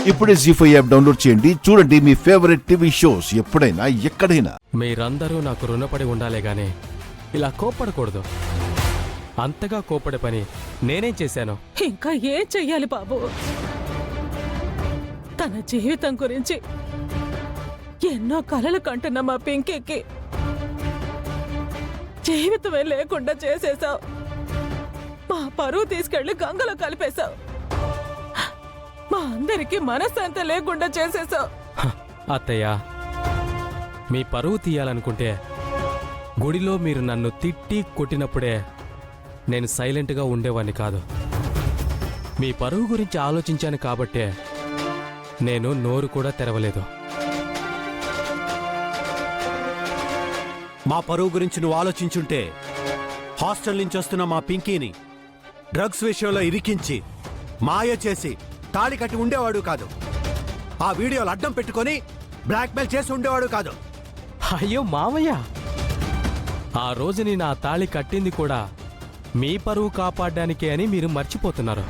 ఇప్పుడే జీ5 app download చేయండి. చూడండి మీ ఫేవరెట్ టీవీ షోస్ ఎప్పుడైనా ఎక్కడైనా. మీరందరూ నాకు రుణపడి ఉండాలే గాని ఇలా కోప్పడకూడదు. అంతగా కోప్పడే పని నేనేం చేశాను? ఇంకా ఏం చెయ్యాలి బాబు? తన జీవితం గురించి ఎన్నో కలలు కంటున్న మా పింకీకి జీవితమే లేకుండా చేసేశావు. మా పరువు తీసుకెళ్లి గంగలో కలిపేశావు. మా అందరికీ మనశ్శాంతి లేకుండా చేసేశావు. అత్తయ్య, మీ పరువు తీయాలనుకుంటే గుడిలో మీరు నన్ను తిట్టి కొట్టినప్పుడే నేను సైలెంట్గా ఉండేవాణ్ణి కాదు. మీ పరువు గురించి ఆలోచించాను కాబట్టే నేను నోరు కూడా తెరవలేదు. మా పరువు గురించి నువ్వు ఆలోచించుంటే హాస్టల్ నుంచి వస్తున్న మా పింకీని డ్రగ్స్ విషయంలో ఇరికించి మాయ చేసి తాళి కట్టి ఉండేవాడు కాదు. ఆ వీడియోలు అడ్డం పెట్టుకొని బ్లాక్మెయిల్ చేసి ఉండేవాడు కాదు. అయ్యో మామయ్య, ఆ రోజుని నా తాళి కట్టింది కూడా మీ పరువు కాపాడడానికే అని మీరు మర్చిపోతున్నారు.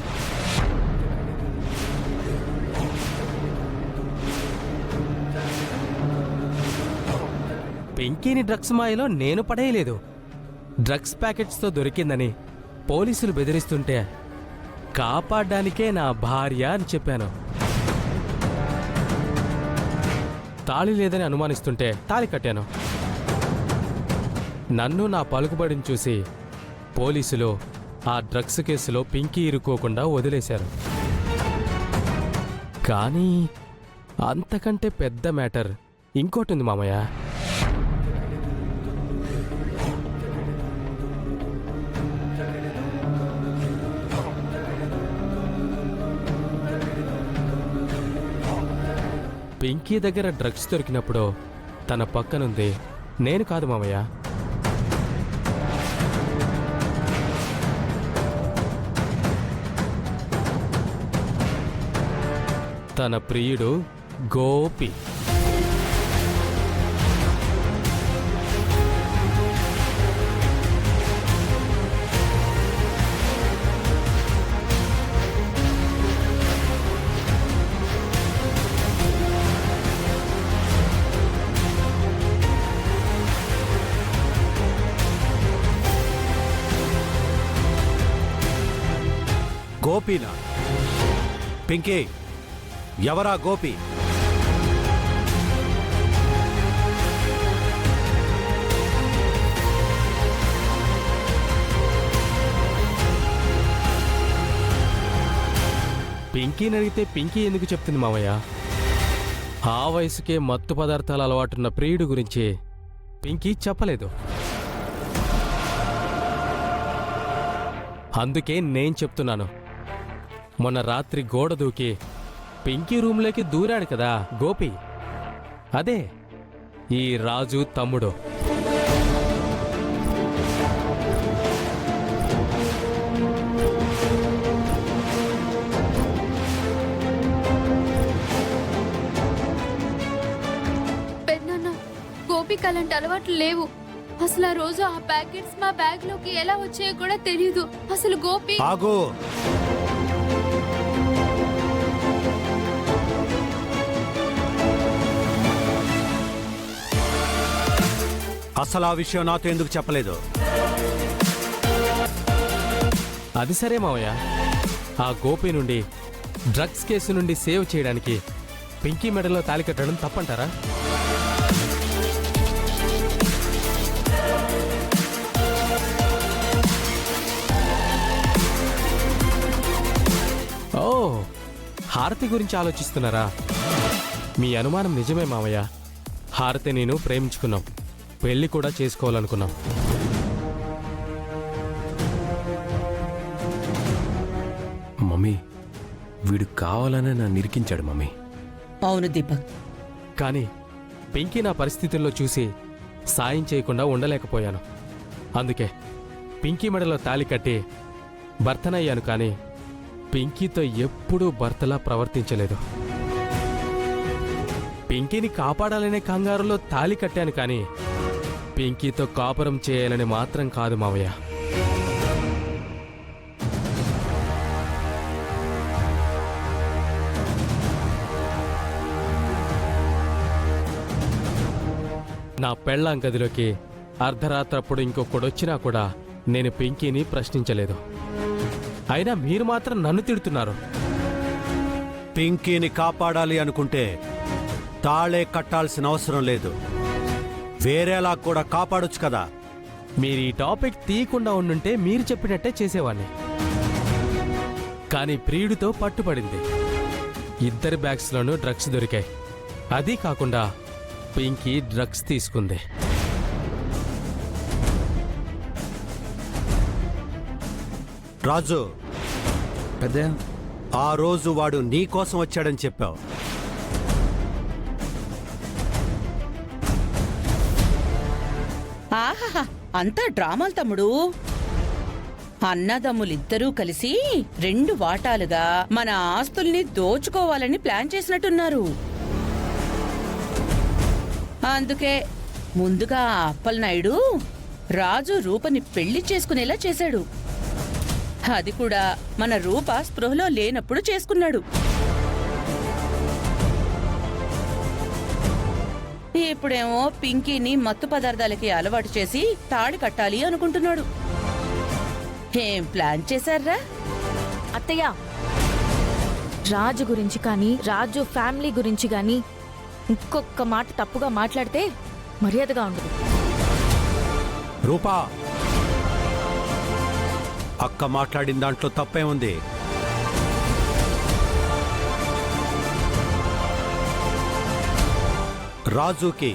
పింకీని డ్రగ్స్ మాయలో నేను పడేయలేదు. డ్రగ్స్ ప్యాకెట్స్తో దొరికిందని పోలీసులు బెదిరిస్తుంటే కాపాడడానికే నా భార్య అని చెప్పాను. తాళి లేదని అనుమానిస్తుంటే తాళి కట్టాను. నన్ను నా పలుకుబడిని చూసి పోలీసులు ఆ డ్రగ్స్ కేసులో పింకీ ఇరుక్కోకుండా వదిలేశారు. కానీ అంతకంటే పెద్ద మ్యాటర్ ఇంకోటి ఉంది మామయ్య. పింకీ దగ్గర డ్రగ్స్ దొరికినప్పుడు తన పక్కనుంది నేను కాదు మామయ్య. తన ప్రియుడు గోపి. గోపీనా? పింకీ, ఎవరా గోపి? పింకీని అడిగితే పింకీ ఎందుకు చెప్తుంది మామయ్య? ఆ వయసుకే మత్తు పదార్థాలు అలవాటున్న ప్రియుడు గురించి పింకీ చెప్పలేదు. అందుకే నేను చెప్తున్నాను. మొన్న రాత్రి గోడ దూకి పింకీ రూంలోకి దూరాడు కదా గోపి, అదే ఈ రాజు తమ్ముడు. పెద్దన్న, గోపికి అలాంటి అలవాట్లు లేవు. అసలు ఆ రోజు ఆ ప్యాకెట్స్ మా బ్యాగ్ లోకి ఎలా వచ్చాయో కూడా తెలియదు. అసలు గోపి ఆగు. అసలు ఆ విషయం నాతో ఎందుకు చెప్పలేదు? అది సరే మావయ్య, ఆ గోపి నుండి డ్రగ్స్ కేసు నుండి సేవ్ చేయడానికి పింకీ మెడలో తాళి కట్టడం తప్పంటారా? ఓ, హారతి గురించి ఆలోచిస్తున్నారా? మీ అనుమానం నిజమే మావయ్య. హారతి నేను ప్రేమించుకున్నాం, పెళ్లి కూడా చేసుకోవాలనుకున్నాం. మమ్మీ, వీడు కావాలనే నన్ను ఇరికించాడు మమ్మీ. అవును దీపక్. కానీ పింకీ నా పరిస్థితుల్లో చూసి సాయం చేయకుండా ఉండలేకపోయాను. అందుకే పింకీ మెడలో తాళి కట్టి భర్తనయ్యాను. కానీ పింకీతో ఎప్పుడూ భర్తలా ప్రవర్తించలేదు. పింకీని కాపాడాలనే కంగారులో తాళి కట్టాను. కానీ పింకీతో కాపురం చేయాలని మాత్రం కాదు మావయ్య. నా పెళ్ళాం గదిలోకి అర్ధరాత్రప్పుడు ఇంకొకడొచ్చినా కూడా నేను పింకీని ప్రశ్నించలేదు. అయినా మీరు మాత్రం నన్ను తిడుతున్నారు. పింకీని కాపాడాలి అనుకుంటే తాళే కట్టాల్సిన అవసరం లేదు, వేరేలా కూడా కాపాడొచ్చు కదా. మీరు ఈ టాపిక్ తీయకుండా ఉండుంటే మీరు చెప్పినట్టే చేసేవాణ్ణి. కానీ ప్రియుడితో పట్టుపడింది. 2 బ్యాగ్స్లోనూ డ్రగ్స్ దొరికాయి. అది కాకుండా పింకీ డ్రగ్స్ తీసుకుంది. రాజు, పెద్ద ఆ రోజు వాడు నీ కోసం వచ్చాడని చెప్పావు. ఆహాహా, అంతా డ్రామాలు తమ్ముడు. అన్నదమ్ములిద్దరూ కలిసి 2 వాటాలుగా మన ఆస్తుల్ని దోచుకోవాలని ప్లాన్ చేసినట్టున్నారు. అందుకే ముందుగా ఆ అప్పలనాయుడు రాజు రూపని పెళ్లి చేసుకునేలా చేశాడు. అది కూడా మన రూప స్పృహలో లేనప్పుడు చేసుకున్నాడు. ఇప్పుడేమో పింకీని మత్తు పదార్థాలకి అలవాటు చేసి తాళి కట్టాలి అనుకుంటున్నాడు. ఏం ప్లాన్ చేశారా? అత్తయ్య, రాజు గురించి కానీ రాజు ఫ్యామిలీ గురించి కానీ ఇంకొక మాట తప్పుగా మాట్లాడితే మర్యాదగా ఉండదు. రూపా, అక్క మాట్లాడిన దాంట్లో తప్పే ఉంది. రాజుకి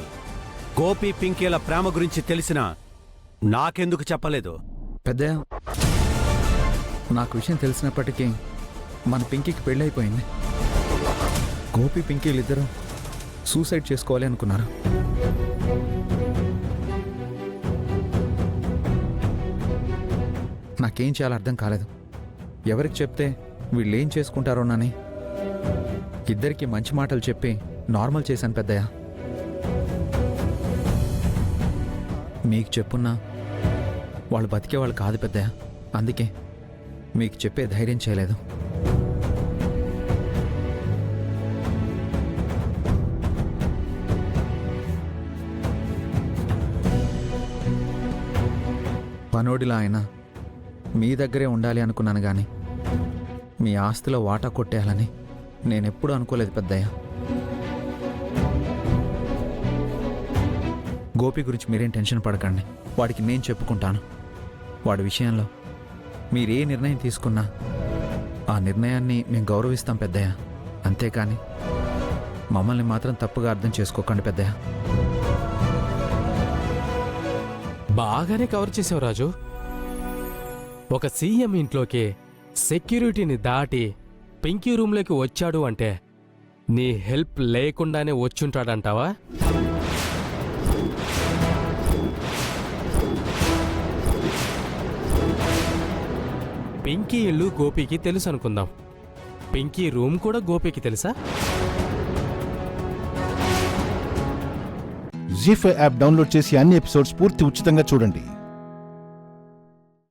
గోపి పింకీల ప్రేమ గురించి తెలిసినా నాకెందుకు చెప్పలేదు? పెద్ద నాకు విషయం తెలిసినప్పటికీ మన పింకీకి పెళ్ళైపోయింది. గోపి పింకీలిద్దరూ సూసైడ్ చేసుకోవాలి అనుకున్నారు. నాకేం చేయాలో అర్థం కాలేదు. ఎవరికి చెప్తే వీళ్ళేం చేసుకుంటారోనని ఇద్దరికి మంచి మాటలు చెప్పి నార్మల్ చేశాను పెద్దయ్య. మీకు చెప్పున్నా వాళ్ళు బతికేవాళ్ళు కాదు పెద్దయ్య. అందుకే మీకు చెప్పే ధైర్యం చేయలేదు. పనోడిలా అయినా మీ దగ్గరే ఉండాలి అనుకున్నాను కానీ మీ ఆస్తిలో వాటా కొట్టేయాలని నేనెప్పుడూ అనుకోలేదు పెద్దయ్య. గోపి గురించి మీరేం టెన్షన్ పడకండి. వాడికి నేను చెప్పుకుంటాను. వాడి విషయంలో మీరే నిర్ణయం తీసుకున్నా ఆ నిర్ణయాన్ని మేము గౌరవిస్తాం పెద్దయ్య. అంతేకాని మమ్మల్ని మాత్రం తప్పుగా అర్థం చేసుకోకండి పెద్దయ్య. బాగానే కవర్ చేసావు రాజు. ఒక సీఎం ఇంట్లోకి సెక్యూరిటీని దాటి పింకీ రూమ్లోకి వచ్చాడు అంటే నీ హెల్ప్ లేకుండానే వచ్చుంటాడంటావా? పింకీ ఇల్లు గోపికి తెలుసు అనుకుందాం. పింకీ రూమ్ కూడా గోపికి తెలుసా? జీ5 యాప్ డౌన్లోడ్ చేసి అన్ని ఎపిసోడ్స్ పూర్తి ఉచితంగా చూడండి.